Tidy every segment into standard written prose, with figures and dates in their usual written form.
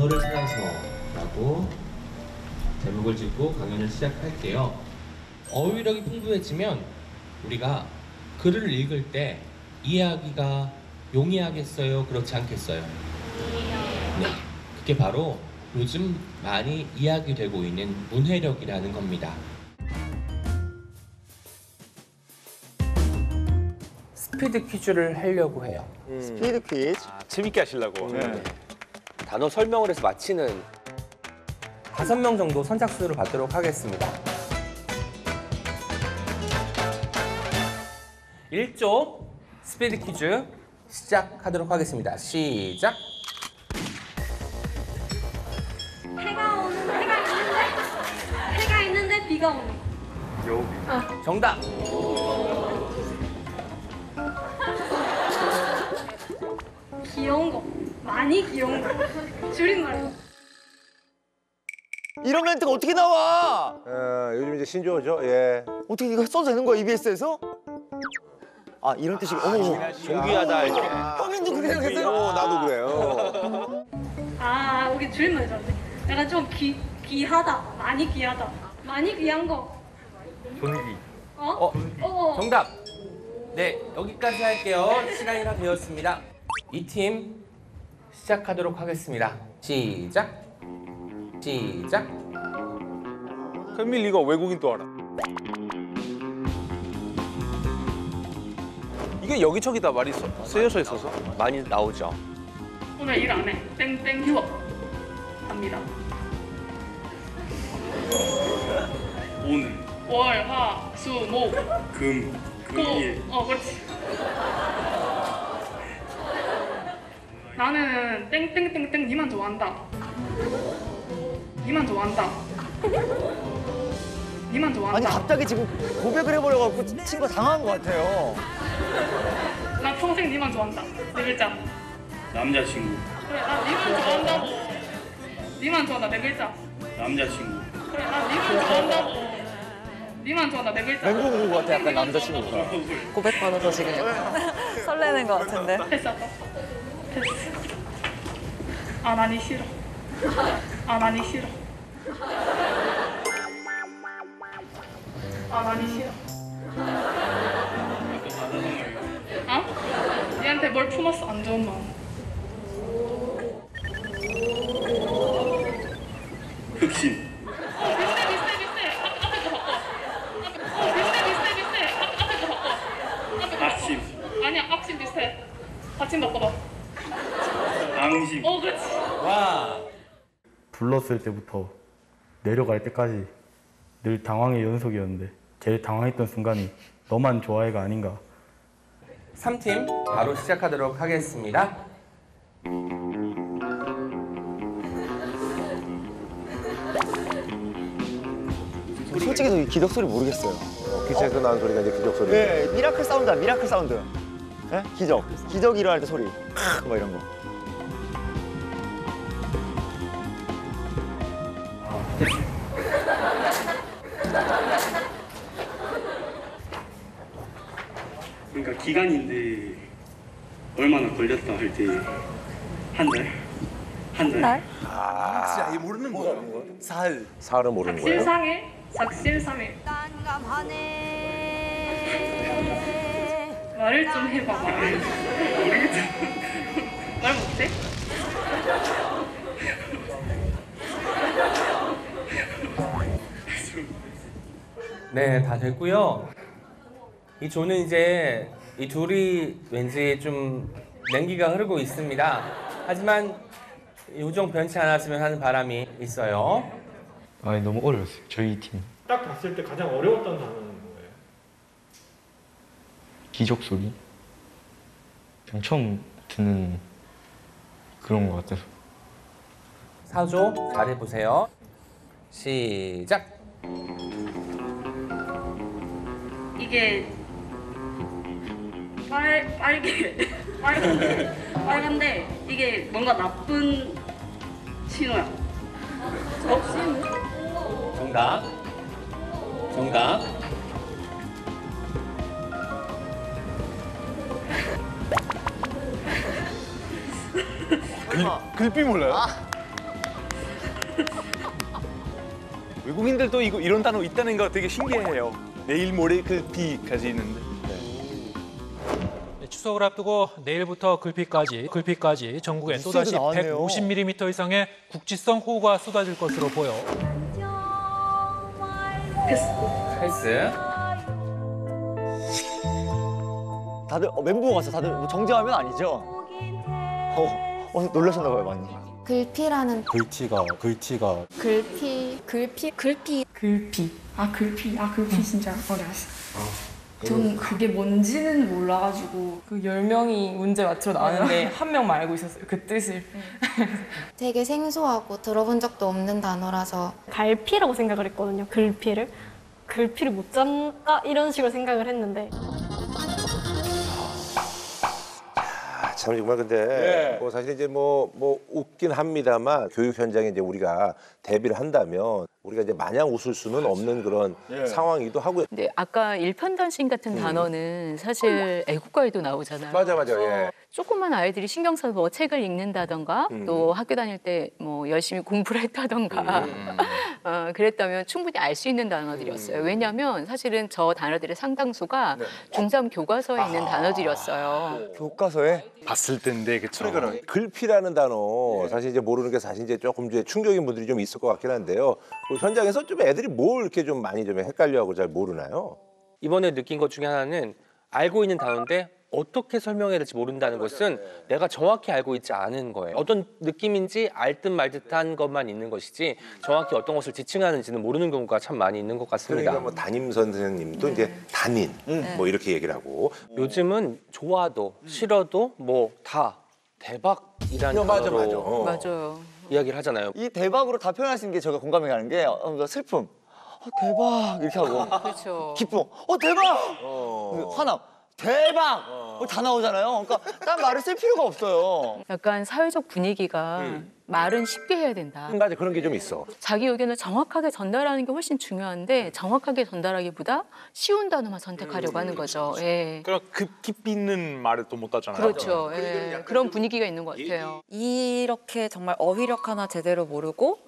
너를 찾아서라고 제목을 짓고 강연을 시작할게요. 어휘력이 풍부해지면 우리가 글을 읽을 때 이해하기가 용이하겠어요? 그렇지 않겠어요? 네, 그게 바로 요즘 많이 이야기되고 있는 문해력이라는 겁니다. 스피드 퀴즈를 하려고 해요. 스피드 퀴즈. 재밌게 하시려고. 단어 설명을 해서 맞히는 5명 정도 선착순으로 받도록 하겠습니다. 1조 스피드 퀴즈 시작하도록 하겠습니다. 시작! 해가 있는데 비가 오네. 정답! 귀여운 거. 많이 귀여운 거. 줄임말로. 이런 멘트가 어떻게 나와? 요즘 이제 신조어죠. 예. 어떻게 이거 써도 되는 거야, EBS에서? 아, 이런 뜻이 어머. 존귀하다 할 때. 형님도 그렇게 생각했어요? 나도 그래요. 아, 여기 줄임말 줬네. 약간 좀 귀하다. 많이 귀하다. 많이 귀한 거. 존귀. 정답! 네, 여기까지 할게요. 시간이 다 되었습니다. 이 팀 시작하도록 하겠습니다. 시작! 시작! 현밀리가 외국인 또 알아. 이게 여기저기다 말이 쓰여져 있어서 많이 나오죠. 오늘 일 안 해. 땡땡 휴업. 합니다. 오늘 월, 화, 수, 목, 금일 그렇지. 나는 땡땡땡땡 니만 좋아한다. 니만 좋아한다. 니만 좋아한다. 아니, 갑자기 지금 고백을 해버려갖고 친구가 당한 것 같아요. 나 평생 니만 좋아한다. 네 글자. 남자친구 그래, 나 니만 좋아한다고. 니만 좋아한다. 네 글자. 남자친구 그래, 나 니만 좋아한다고. 니만 좋아한다. 네 글자. 맹구 부부 같아, 약간 남자친구가. 고백받아서 지금 약간 설레는 것 같은데. 됐어. 됐어. 아, 난이 싫어. 아, 난이 싫어. 아, 난이 싫어. 어? 얘한테 뭘 품었어? 안 좋은 마음. 흑심 비슷해. 앞에 거 바꿔. 비슷해. 앞에 거 바꿔. 악심 아니야, 앞심 비슷해. 받침 바꿔봐. 앙심 그렇지. 와! 불렀을 때부터 내려갈 때까지 늘 당황의 연속이었는데 제일 당황했던 순간이 너만 좋아해가 아닌가. 3팀 바로 시작하도록 하겠습니다. 솔직히 저 기적 소리 모르겠어요. 기체에서 나는 소리가 이제 기적 소리. 네, 미라클 사운드야, 미라클 사운드. 네? 기적. 기적이 일어날 때 소리. 뭐 이런 거. 그러니까 기간인데 얼마나 걸렸다 할 때 한 달? 한 달? 진짜 아예 모르는 거야. 사흘. 사흘은 모르는 거예요. 작실상일, 작실삼일. 말을 좀 해봐, 말을. 모르겠어. 말 못해? 네, 다 됐고요. 이 조는 이제 이 둘이 왠지 좀 냉기가 흐르고 있습니다. 하지만 요정 변치 않았으면 하는 바람이 있어요. 아니 너무 어려웠어요. 저희 팀 딱 봤을 때 가장 어려웠던 단어는 뭐예요? 기적 소리. 그냥 처음 듣는 그런 것 같아서. 4조 잘해보세요. 시작! 이게 빨간데 이게 뭔가 나쁜 신호야. 신호? 정답. 정답. 글귀 몰라요? 외국인들도 이런 단어 있다는 거 되게 신기해요. 내일 모레 글피까지 있는데. 추석을 앞두고 내일부터 글피까지 전국에 또다시 150mm 이상의 국지성 호우가 쏟아질 것으로 보여. 패스. 다들 멘붕 왔어. 다들 뭐 정지하면 아니죠? 놀라셨나 봐요, 많이. 글피라는 글티가 글피 진짜 어려웠어. 전 그게 뭔지는 몰라가지고 그 10명이 문제 맞추러 나왔는데 한 명만 알고 있었어요. 그 뜻을. 되게 생소하고 들어본 적도 없는 단어라서 갈피라고 생각을 했거든요. 글피를 못 잡나 이런 식으로 생각을 했는데 참 정말 근데 뭐 사실 이제 뭐 웃긴 합니다만 교육 현장에 이제 우리가 대비를 한다면 우리가 이제 마냥 웃을 수는 없는 그런 상황이기도 하고요. 네, 아까 일편단심 같은 단어는 사실 애국가에도 나오잖아요. 맞아. 예. 조그만 아이들이 신경 써서 뭐 책을 읽는다던가 또 학교 다닐 때 뭐 열심히 공부를 했다던가 그랬다면 충분히 알 수 있는 단어들이었어요. 왜냐하면 사실은 저 단어들의 상당수가 중3 교과서에 있는 단어들이었어요. 교과서에? 봤을 텐데 그쵸. 글피라는 단어 사실 이제 모르는 게 사실 이제 조금 이제 충격인 분들이 좀 있을 것 같긴 한데요. 그 현장에서 좀 애들이 뭘 이렇게 좀 많이 좀 헷갈려하고 잘 모르나요? 이번에 느낀 것 중에 하나는 알고 있는 단어인데 어떻게 설명해야 될지 모른다는 것은 내가 정확히 알고 있지 않은 거예요. 어떤 느낌인지 알 듯 말 듯한 것만 있는 것이지 정확히 어떤 것을 지칭하는지는 모르는 경우가 참 많이 있는 것 같습니다. 그러니까 뭐 담임 선생님도 이제 담임 뭐 이렇게 얘기를 하고 요즘은 좋아도 싫어도 뭐 다 대박이라는 단어로 맞아요. 이야기를 하잖아요. 이 대박으로 다 표현할 수 있는 게 제가 공감이 가는 게 슬픔, 대박 이렇게 하고 그렇죠. 기쁨, 대박, 화남, 대박 다 나오잖아요. 그러니까 딴 말을 쓸 필요가 없어요. 약간 사회적 분위기가 말은 쉽게 해야 된다. 맞아, 그런 게 좀 있어. 자기 의견을 정확하게 전달하는 게 훨씬 중요한데 정확하게 전달하기보다 쉬운 단어만 선택하려고 하는 거죠. 예. 그럼 깊이 있는 말을 또 못 하잖아요. 그렇죠. 예. 그런 분위기가 있는 것 같아요. 이렇게 정말 어휘력 하나 제대로 모르고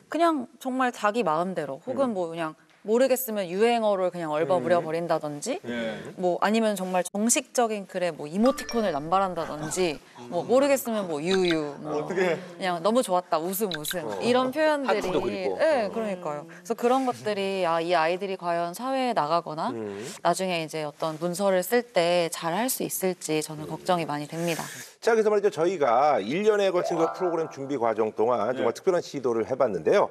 그냥 정말 자기 마음대로 혹은 뭐 그냥 모르겠으면 유행어를 그냥 얼버무려 버린다든지 뭐 아니면 정말 정식적인 글에 뭐 이모티콘을 남발한다든지 뭐 모르겠으면 뭐 유유 뭐 그냥 너무 좋았다 웃음 이런 표현들이 하트도 그리고. 네, 그러니까요. 그래서 그런 것들이 이 아이들이 과연 사회에 나가거나 나중에 이제 어떤 문서를 쓸 때 잘 할 수 있을지 저는 걱정이 많이 됩니다. 자, 그래서 말이죠. 저희가 1년에 걸친 그 프로그램 준비 과정 동안 정말 특별한 시도를 해봤는데요.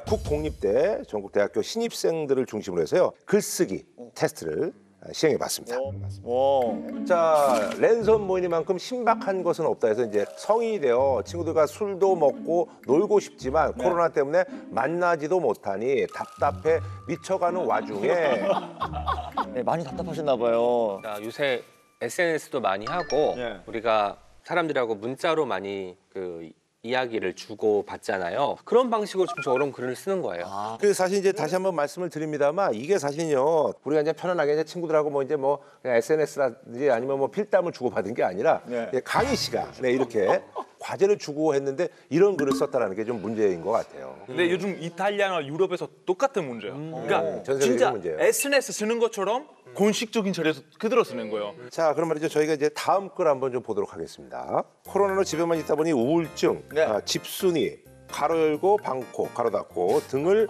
국공립대 전국대학교 신입생들을 중심으로 해서요. 글쓰기 테스트를 시행해봤습니다. 자, 랜선 모임만큼 신박한 것은 없다 해서 이제 성인이 되어 친구들과 술도 먹고 놀고 싶지만 코로나 때문에 만나지도 못하니 답답해 미쳐가는 와중에 많이 답답하셨나 봐요. 자, 요새 SNS도 많이 하고 우리가 사람들하고 문자로 많이 그 이야기를 주고 받잖아요. 그런 방식으로 좀 저런 글을 쓰는 거예요. 그래서 사실 이제 다시 한번 말씀을 드립니다만 이게 사실요 우리가 이제 편안하게 이제 친구들하고 뭐 이제 뭐 그냥 SNS라든지 아니면 뭐 필담을 주고 받은 게 아니라 강희 씨가 이렇게 과제를 주고 했는데 이런 글을 썼다라는 게 좀 문제인 것 같아요. 근데 요즘 이탈리아나 유럽에서 똑같은 문제예요. 그러니까 전 세계적인 진짜 문제예요. SNS 쓰는 것처럼 공식적인 자리에서 그대로 쓰는 거예요. 자, 그럼 말이죠. 저희가 이제 다음 글 한번 좀 보도록 하겠습니다. 코로나로 집에만 있다 보니 우울증, 집순이, 가로 열고 방코, 가로 닫고 등을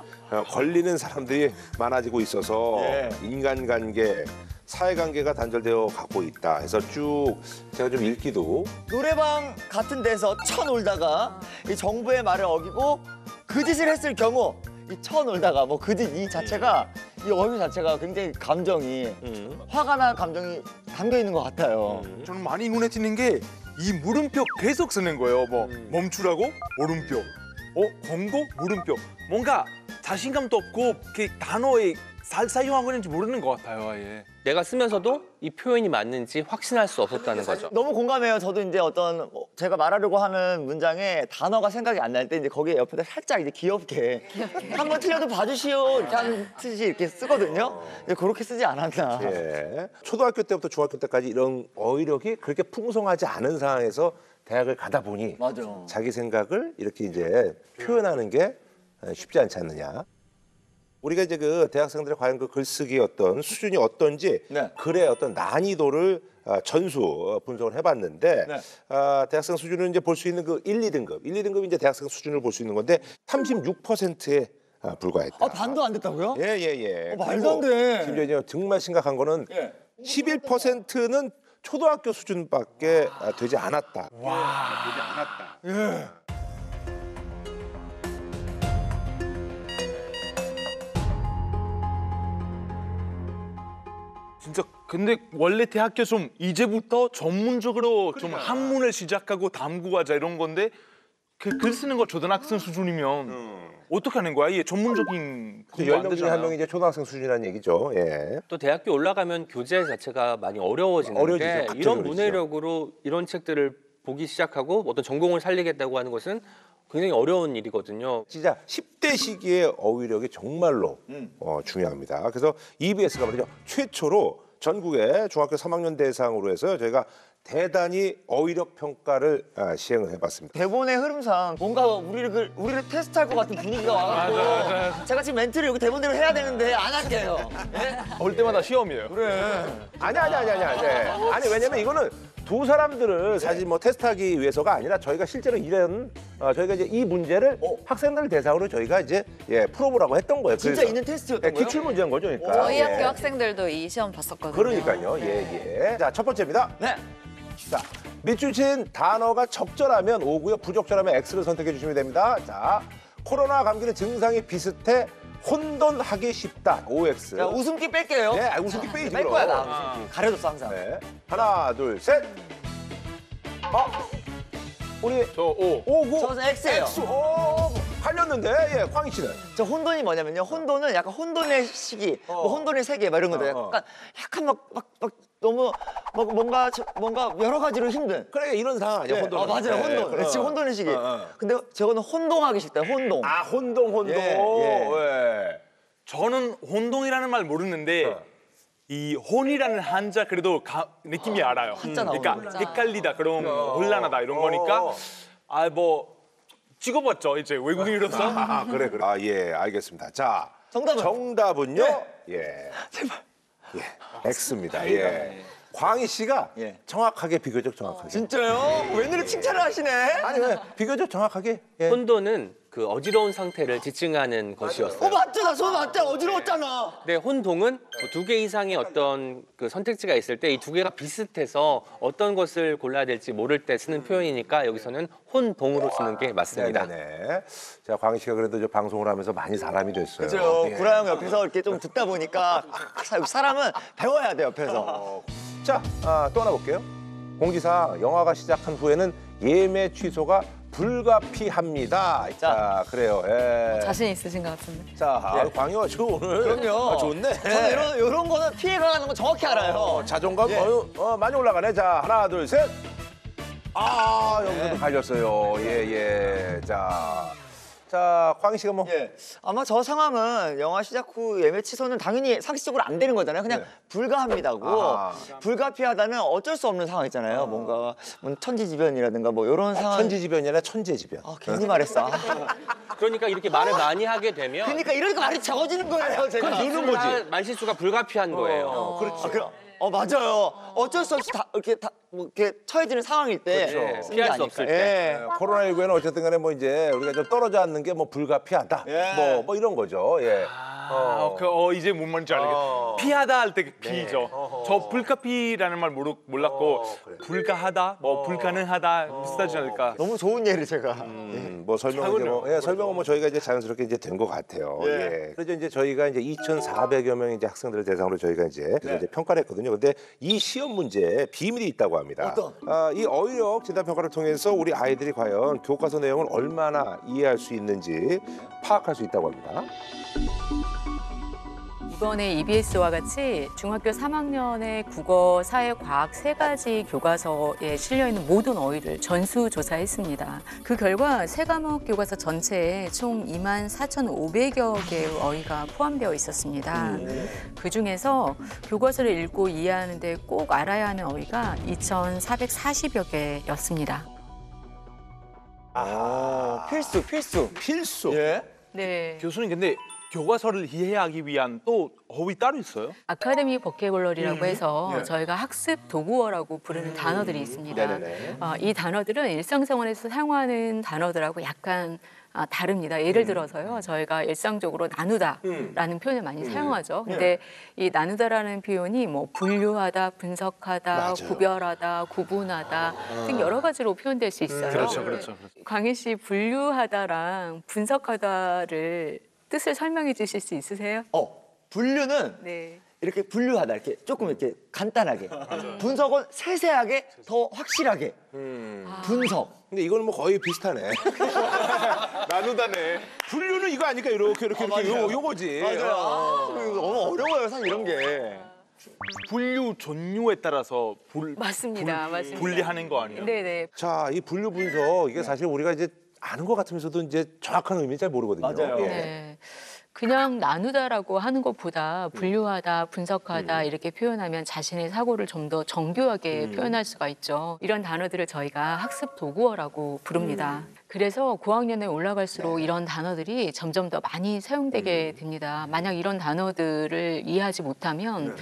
걸리는 사람들이 많아지고 있어서 인간관계, 사회관계가 단절되어 가고 있다 해서 쭉 제가 좀 읽기도 노래방 같은 데서 쳐놀다가 이 정부의 말을 어기고 그 짓을 했을 경우 이 쳐놀다가 뭐 그 짓 이 자체가 이 어휘 자체가 굉장히 감정이 화가 난 감정이 담겨 있는 것 같아요. 저는 많이 눈에 띄는 게 이 물음표 계속 쓰는 거예요. 뭐 멈추라고 물음표, 권고 물음표. 뭔가 자신감도 없고 그 단어에 잘 사용하고 있는지 모르는 것 같아요. 아예. 내가 쓰면서도 이 표현이 맞는지 확신할 수 없었다는 거죠. 너무 공감해요. 저도 이제 어떤 제가 말하려고 하는 문장에 단어가 생각이 안 날 때 이제 거기에 옆에다 살짝 이제 귀엽게 한번 틀려도 봐주시오 이렇게 하는 뜻이 이렇게 쓰거든요. 근데 그렇게 쓰지 않았나. 초등학교 때부터 중학교 때까지 이런 어휘력이 그렇게 풍성하지 않은 상황에서 대학을 가다 보니 자기 생각을 이렇게 이제 표현하는 게 쉽지 않지 않느냐. 우리가 이제 그 대학생들의 과연 그 글쓰기 어떤 수준이 어떤지 네. 글의 어떤 난이도를 전수 분석을 해봤는데 네. 대학생 수준은 이제 볼 수 있는 그 1, 2등급, 1, 2등급이 이제 대학생 수준을 볼 수 있는 건데 36%에 불과했다. 반도 안 됐다고요? 예. 말도 안 돼. 심지어 이제 정말 심각한 거는 예. 11%는 초등학교 수준밖에 되지 않았다. 되지 않았다. 예. 진짜 근데 원래 대학교 좀 이제부터 전문적으로 좀 한문을 시작하고 담구하자 이런 건데 그 글 쓰는 거 초등학생 수준이면 어떻게 하는 거야? 이게 전문적인 공부 안 10명 중에 되잖아요. 한 명이 이제 초등학생 수준이라는 얘기죠. 예. 또 대학교 올라가면 교재 자체가 많이 어려워지는데 어려워지죠. 갑자기 이런 어려워지죠. 문해력으로 이런 책들을 보기 시작하고 어떤 전공을 살리겠다고 하는 것은 굉장히 어려운 일이거든요. 진짜 10대 시기의 어휘력이 정말로 중요합니다. 그래서 EBS가 말이죠. 최초로 전국의 중학교 3학년 대상으로 해서 저희가 대단히 어휘력 평가를 시행을 해봤습니다. 대본의 흐름상 뭔가 우리를 테스트할 것 같은 분위기가 와갖고 제가 지금 멘트를 여기 대본대로 해야 되는데 안 할게요. 올 때마다 시험이에요. 그래. 아니야. 네. 아니 왜냐면 이거는 두 사람들을 사실 뭐 테스트하기 위해서가 아니라 저희가 실제로 이런 저희가 이제 이 문제를 학생들 대상으로 저희가 이제 풀어보라고 했던 거예요. 진짜 그래서, 있는 테스트였던 거예요? 기출 문제인 거죠, 그러니까. 저희 예. 학교 학생들도 이 시험 봤었거든요. 그러니까요. 예. 자, 첫 번째입니다. 네. 자, 밑줄 친 단어가 적절하면 O고요. 부적절하면 X를 선택해 주시면 됩니다. 자, 코로나 감기는 증상이 비슷해 혼돈하기 쉽다. OX. 자, 웃음기 뺄게요. 네, 웃음기 빼야지. 뺄 거야, 나 웃음기. 가려줬어, 항상. 네. 하나, 둘, 셋. 우리 저 O. O고. 저는 X예요. X. 갈렸는데, 예, 광희 씨는. 저 혼돈이 뭐냐면요. 혼돈은 약간 혼돈의 시기, 뭐 혼돈의 세계 막 이런 거죠. 약간 막 너무 뭔가 여러 가지로 힘든. 그래, 이런 상황 아니야, 예. 혼돈. 맞아요, 혼돈. 네, 지금 혼돈의 시기. 근데 저거는 혼동하기 쉽다, 혼동. 아, 혼동. 예. 저는 혼동이라는 말 모르는데 이 혼이라는 한자 그래도 느낌이 알아요. 한자 그러니까 나오는 헷갈리다, 그럼 곤란하다 이런 거니까 뭐 찍어봤죠, 이제 외국인으로서. 그래. 아, 예, 알겠습니다. 자, 정답은요? 예. 제발. 예, X입니다. 예. 광희 씨가 정확하게 비교적 정확하게. 진짜요? 웬일로 칭찬을 하시네? 아니 왜 비교적 정확하게. 예. 혼돈은 그 어지러운 상태를 지칭하는 것이었어요. 맞죠, 나 저거 맞죠, 어지러웠잖아. 네, 혼동은 두 개 이상의 어떤 그 선택지가 있을 때 이 두 개가 비슷해서 어떤 것을 골라야 될지 모를 때 쓰는 표현이니까 여기서는 혼동으로 쓰는 게 맞습니다. 네. 자, 광희 씨가 그래도 저 방송을 하면서 많이 사람이 됐어요. 그죠. 예. 구라 형 옆에서 이렇게 좀 듣다 보니까 사람은 배워야 돼, 옆에서. 자, 또 하나 볼게요. 공지사항 영화가 시작한 후에는 예매 취소가 불가피합니다. 자, 그래요. 예. 자신 있으신 것 같은데. 자, 광희가 저 오늘 그럼요. 좋네. 저는 이런 거는 피해가는 거 정확히 알아요. 자존감 예. 많이 올라가네. 자, 하나, 둘, 셋. 여기서도 갈렸어요. 예. 자, 광희 씨가 뭐. 예. 아마 저 상황은 영화 시작 후 예매 취소는 당연히 상식적으로 안 되는 거잖아요. 그냥 불가합니다고. 불가피하다면 어쩔 수 없는 상황 있잖아요. 뭔가 천지지변이라든가 뭐 이런 상황. 천지지변이 아니라 천재지변. 괜히 말했어. 그러니까 이렇게 말을 많이 하게 되면 그러니까 이러니까 말이 적어지는 거예요, 제가. 느는 거지. 말실수가 불가피한 거예요. 그렇지. 맞아요. 어쩔 수 없이 뭐 이렇게 처해지는 상황일 때 그렇죠. 쓰는 게 피할 수 아닐까. 없을 때. 코로나19에는 어쨌든 간에 뭐 이제 우리가 좀 떨어져 앉는 게 뭐 불가피하다. 뭐 이런 거죠. 예. 이제 뭔 말인지 알겠어. 피하다 할 때 피죠. 저 불가피라는 말 몰랐고 불가하다, 뭐 불가능하다 비슷하지 않을까. 너무 좋은 예를 제가. 뭐 설명은 뭐 저희가 이제 자연스럽게 이제 된 것 같아요. 예. 그래서 이제 저희가 이제 2,400여 명의 이제 학생들을 대상으로 저희가 이제 평가를 했거든요. 근데 이 시험 문제에 비밀이 있다고 합니다. 이 어휘력 진단 평가를 통해서 우리 아이들이 과연 교과서 내용을 얼마나 이해할 수 있는지 파악할 수 있다고 합니다. 이번에 EBS와 같이 중학교 3학년의 국어, 사회, 과학 세 가지 교과서에 실려있는 모든 어휘를 전수조사했습니다. 그 결과 세 과목 교과서 전체에 총 24,500여 개의 어휘가 포함되어 있었습니다. 그중에서 교과서를 읽고 이해하는 데 꼭 알아야 하는 어휘가 2,440여 개였습니다. 필수. 필수. 예. 네. 교수님 근데 교과서를 이해하기 위한 또 어휘 따로 있어요? 아카데미 버케블러리라고 해서 저희가 학습 도구어라고 부르는 단어들이 있습니다. 네네네. 이 단어들은 일상생활에서 사용하는 단어들하고 약간 다릅니다. 예를 들어서요, 저희가 일상적으로 나누다라는 표현을 많이 사용하죠. 근데 이 나누다라는 표현이 뭐 분류하다, 분석하다, 맞아요. 구별하다, 구분하다 등 여러 가지로 표현될 수 있어요. 그렇죠. 광희 씨, 분류하다랑 분석하다를 뜻을 설명해 주실 수 있으세요? 분류는 네. 이렇게 분류하다, 이렇게 조금 이렇게 간단하게. 분석은 세세하게, 더 확실하게. 분석. 근데 이거는 뭐 거의 비슷하네. 나누다네. 분류는 이거 아니까 이렇게 요거지. 맞아요. 너무 어려워요, 사실 이런 게. 분류 종류에 따라서 맞습니다. 분리하는 거 아니에요? 네네. 자, 이 분류 분석 이게 사실 우리가 이제 아는 것 같으면서도 이제 정확한 의미 잘 모르거든요. 맞아요. 예. 네. 그냥 나누다라고 하는 것보다 분류하다, 분석하다 이렇게 표현하면 자신의 사고를 좀 더 정교하게 표현할 수가 있죠. 이런 단어들을 저희가 학습 도구어라고 부릅니다. 그래서 고학년에 올라갈수록 이런 단어들이 점점 더 많이 사용되게 됩니다. 만약 이런 단어들을 이해하지 못하면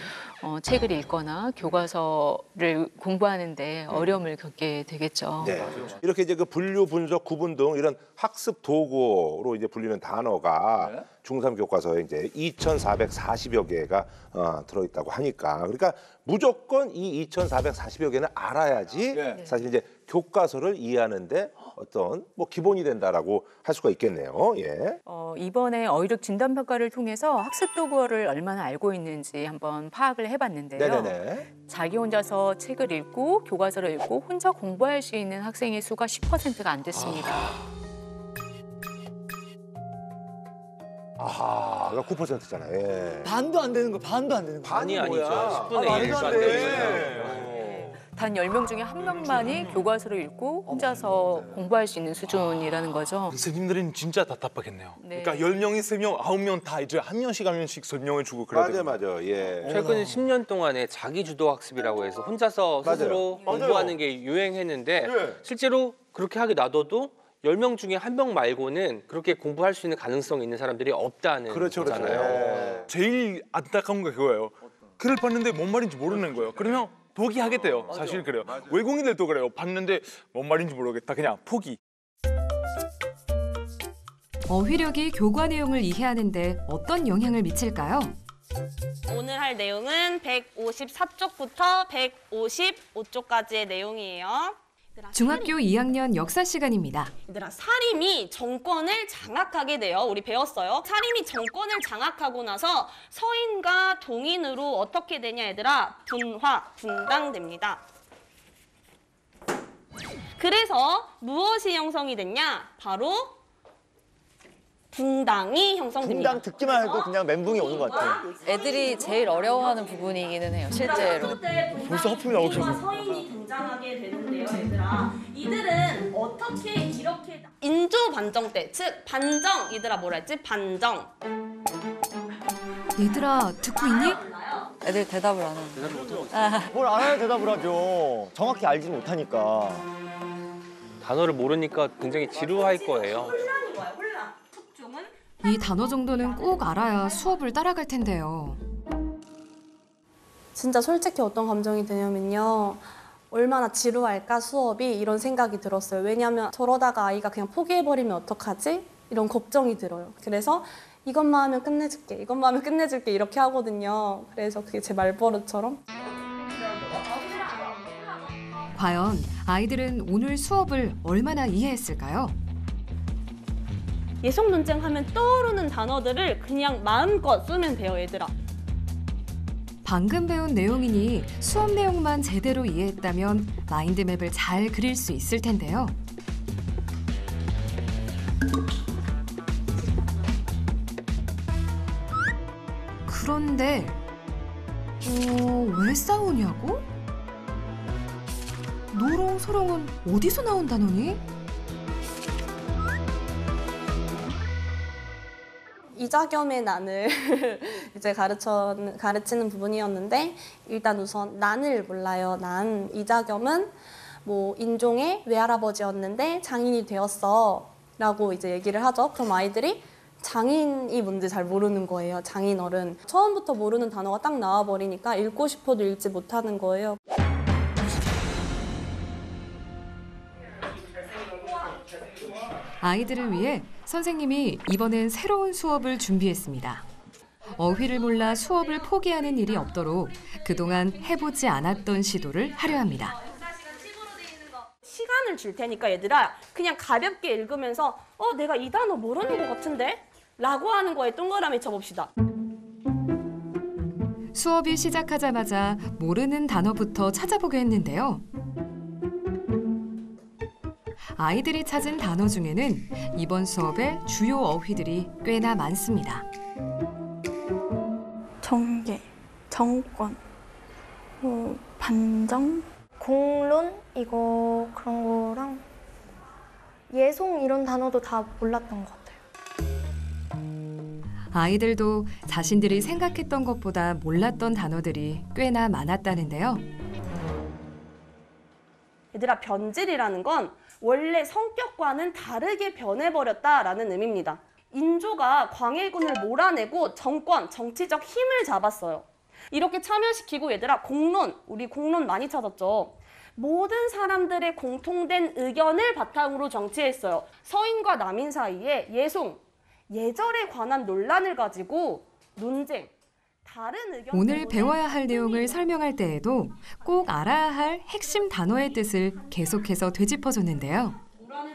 책을 읽거나 교과서를 공부하는데 어려움을 겪게 되겠죠. 네. 이렇게 이제 그 분류, 분석, 구분 등 이런 학습 도구로 이제 불리는 단어가 중3 교과서에 이제 2,440여 개가 들어있다고 하니까, 그러니까 무조건 이 2,440여 개는 알아야지 사실 이제 교과서를 이해하는데 어떤 뭐 기본이 된다라고 할 수가 있겠네요. 예. 이번에 어휘력 진단 평가를 통해서 학습 도구어를 얼마나 알고 있는지 한번 파악을 해봤는데요. 네네네. 자기 혼자서 책을 읽고 교과서를 읽고 혼자 공부할 수 있는 학생의 수가 10%가 안 됐습니다. 아하, 그러니까 9%잖아요. 예. 반도 안 되는 거, 반도 안 되는 거. 반이 아니죠. 10분의 말도 1도 안 안 돼. 되죠. 단 10명 중에 1명만이 교과서를 읽고 혼자서 공부할 수 있는 수준이라는 거죠. 선생님들은 진짜 답답하겠네요. 네. 그러니까 10명이 3명, 9명 다 이제 한 명씩 설명해 주고 그래야 돼요. 맞아. 예. 최근 10년 동안에 자기 주도 학습이라고 해서 혼자서 스스로 공부하는 게 유행했는데 실제로 그렇게 하게 놔둬도 10명 중에 1명 말고는 그렇게 공부할 수 있는 가능성이 있는 사람들이 없다는 거잖아요. 제일 안타까운 게 그거예요. 글을 봤는데 뭔 말인지 모르는 거예요. 그러면 포기하겠대요. 사실 그래요. 외국인들도 그래요. 봤는데 뭔 말인지 모르겠다. 그냥 포기. 어휘력이 교과 내용을 이해하는데 어떤 영향을 미칠까요? 오늘 할 내용은 154쪽부터 155쪽까지의 내용이에요. 중학교 2학년 역사 시간입니다. 얘들아, 사림이 정권을 장악하게 돼요. 우리 배웠어요. 사림이 정권을 장악하고 나서 서인과 동인으로 어떻게 되냐, 얘들아? 분당됩니다. 그래서 무엇이 형성이 됐냐? 바로 붕당이 형성됩니다. 붕당 듣기만 해도 그냥 멘붕이 오는 것 같아요. 애들이 제일 어려워하는 부분이기는 해요, 실제로. 벌써 허풍이 나오고 있어. 서인이 등장하게 되는데요, 얘들아. 이들은 어떻게 이렇게 인조 반정 때, 즉 반정, 얘들아 뭐라 했지? 반정. 얘들아 듣고 있니? 애들 대답을 안 하는. 뭘 알아야 대답을 하죠. 정확히 알지 못하니까. 단어를 모르니까 굉장히 지루할 거예요. 혼란인 거야, 혼란. 특종은 이 단어 정도는 꼭 알아야 수업을 따라갈 텐데요. 진짜 솔직히 어떤 감정이 드냐면요. 얼마나 지루할까 수업이 이런 생각이 들었어요. 왜냐하면 저러다가 아이가 그냥 포기해버리면 어떡하지? 이런 걱정이 들어요. 그래서 이것만 하면 끝내줄게, 이것만 하면 끝내줄게 이렇게 하거든요. 그래서 그게 제 말버릇처럼. 과연 아이들은 오늘 수업을 얼마나 이해했을까요? 예속 논쟁 하면 떠오르는 단어들을 그냥 마음껏 쓰면 돼요, 얘들아. 방금 배운 내용이니 수업 내용만 제대로 이해했다면 마인드맵을 잘 그릴 수 있을 텐데요. 그런데 왜 싸우냐고? 노롱소롱은 어디서 나온 단어니? 이자겸의 난을 이제 가르치는 부분이었는데 일단 우선 난을 몰라요. 난. 이자겸은 뭐 인종의 외할아버지였는데 장인이 되었어 라고 이제 얘기를 하죠. 그럼 아이들이 장인이 뭔지 잘 모르는 거예요. 장인어른. 처음부터 모르는 단어가 딱 나와버리니까 읽고 싶어도 읽지 못하는 거예요. 아이들을 위해 선생님이 이번엔 새로운 수업을 준비했습니다. 어휘를 몰라 수업을 포기하는 일이 없도록 그동안 해보지 않았던 시도를 하려 합니다. 시간을 줄 테니까 얘들아 그냥 가볍게 읽으면서 내가 이 단어 모르는 것 같은데? 라고 하는 거에 동그라미 쳐봅시다. 수업이 시작하자마자 모르는 단어부터 찾아보게 했는데요. 아이들이 찾은 단어 중에는 이번 수업의 주요 어휘들이 꽤나 많습니다. 정계, 정권, 반정, 공론 이거 그런 거랑 예송 이런 단어도 다 몰랐던 것 같아요. 아이들도 자신들이 생각했던 것보다 몰랐던 단어들이 꽤나 많았다는데요. 얘들아 변질이라는 건 원래 성격과는 다르게 변해버렸다라는 의미입니다. 인조가 광해군을 몰아내고 정권, 정치적 힘을 잡았어요. 이렇게 참여시키고 얘들아 공론, 우리 공론 많이 찾았죠. 모든 사람들의 공통된 의견을 바탕으로 정치했어요. 서인과 남인 사이에 예송, 예절에 관한 논란을 가지고 논쟁, 다른 의견 오늘 배워야 할 내용을 설명할 때에도 꼭 알아야 할 핵심 단어의 뜻을 계속해서 되짚어줬는데요.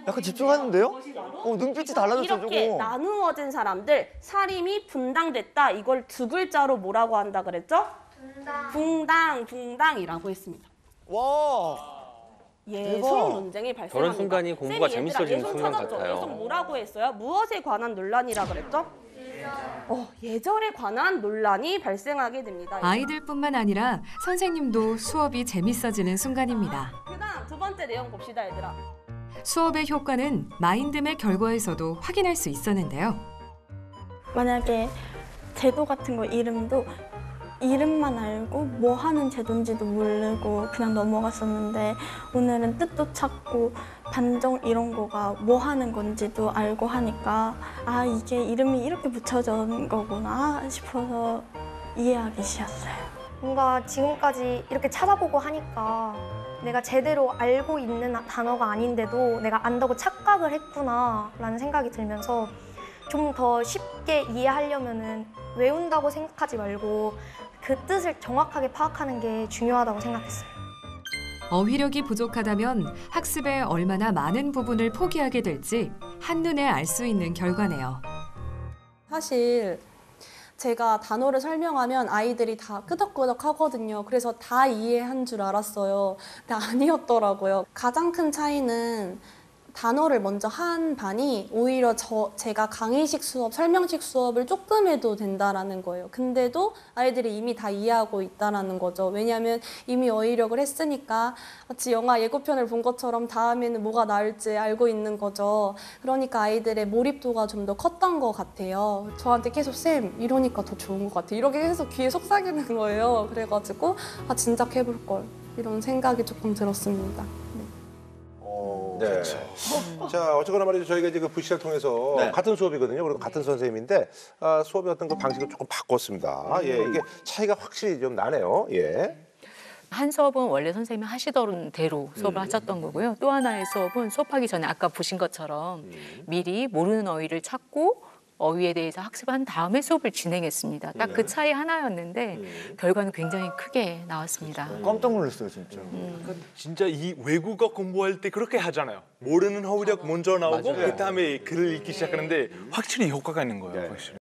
약간 집중하는데요? 눈빛이 달라졌죠, 이렇게 조금. 나누어진 사람들, 사림이 분당됐다. 이걸 두 글자로 뭐라고 한다 그랬죠? 붕당이라고 했습니다. 와. 예송 논쟁이 발생합니다. 저런 순간이 공부가 쌤이 얘들아, 재밌어지는 예송 순간 찾았죠? 같아요. 예송 뭐라고 했어요? 무엇에 관한 논란이라 그랬죠? 예절에 관한 논란이 발생하게 됩니다. 아이들뿐만 아니라 선생님도 수업이 재밌어지는 순간입니다. 그다음 두 번째 내용 봅시다, 얘들아. 수업의 효과는 마인드맵 결과에서도 확인할 수 있었는데요. 만약에 제도 같은 거 이름도 이름만 알고 뭐 하는 제도인지도 모르고 그냥 넘어갔었는데 오늘은 뜻도 찾고 반정 이런 거가 뭐 하는 건지도 알고 하니까 아 이게 이름이 이렇게 붙여진 거구나 싶어서 이해하기 쉬웠어요. 뭔가 지금까지 이렇게 찾아보고 하니까 내가 제대로 알고 있는 단어가 아닌데도 내가 안다고 착각을 했구나라는 생각이 들면서 좀 더 쉽게 이해하려면은 외운다고 생각하지 말고 그 뜻을 정확하게 파악하는 게 중요하다고 생각했어요. 어휘력이 부족하다면 학습에 얼마나 많은 부분을 포기하게 될지 한눈에 알 수 있는 결과네요. 사실 제가 단어를 설명하면 아이들이 다 끄덕끄덕 하거든요. 그래서 다 이해한 줄 알았어요. 근데 아니었더라고요. 가장 큰 차이는 단어를 먼저 한 반이 오히려 제가 강의식 수업, 설명식 수업을 조금 해도 된다라는 거예요. 근데도 아이들이 이미 다 이해하고 있다라는 거죠. 왜냐하면 이미 어휘력을 했으니까 마치 영화 예고편을 본 것처럼 다음에는 뭐가 나올지 알고 있는 거죠. 그러니까 아이들의 몰입도가 좀 더 컸던 것 같아요. 저한테 계속 쌤 이러니까 더 좋은 것 같아. 이렇게 계속 귀에 속삭이는 거예요. 그래가지고 아 진작 해볼 걸 이런 생각이 조금 들었습니다. 네. 자, 어쨌거나 말이죠. 저희가 이제 그 VC를 통해서 같은 수업이거든요. 그리고 같은 선생님인데 수업의 어떤 그 방식을 조금 바꿨습니다. 예, 이게 차이가 확실히 좀 나네요. 예. 한 수업은 원래 선생님이 하시던 대로 수업을 하셨던 거고요. 또 하나의 수업은 수업하기 전에 아까 보신 것처럼 미리 모르는 어휘를 찾고 어휘에 대해서 학습한 다음에 수업을 진행했습니다. 딱 그 차이 하나였는데 결과는 굉장히 크게 나왔습니다. 깜짝 놀랐어요, 진짜. 진짜 이 외국어 공부할 때 그렇게 하잖아요. 모르는 어휘력 먼저 나오고 맞아요. 그다음에 글을 읽기 시작하는데 확실히 효과가 있는 거예요. 확실히.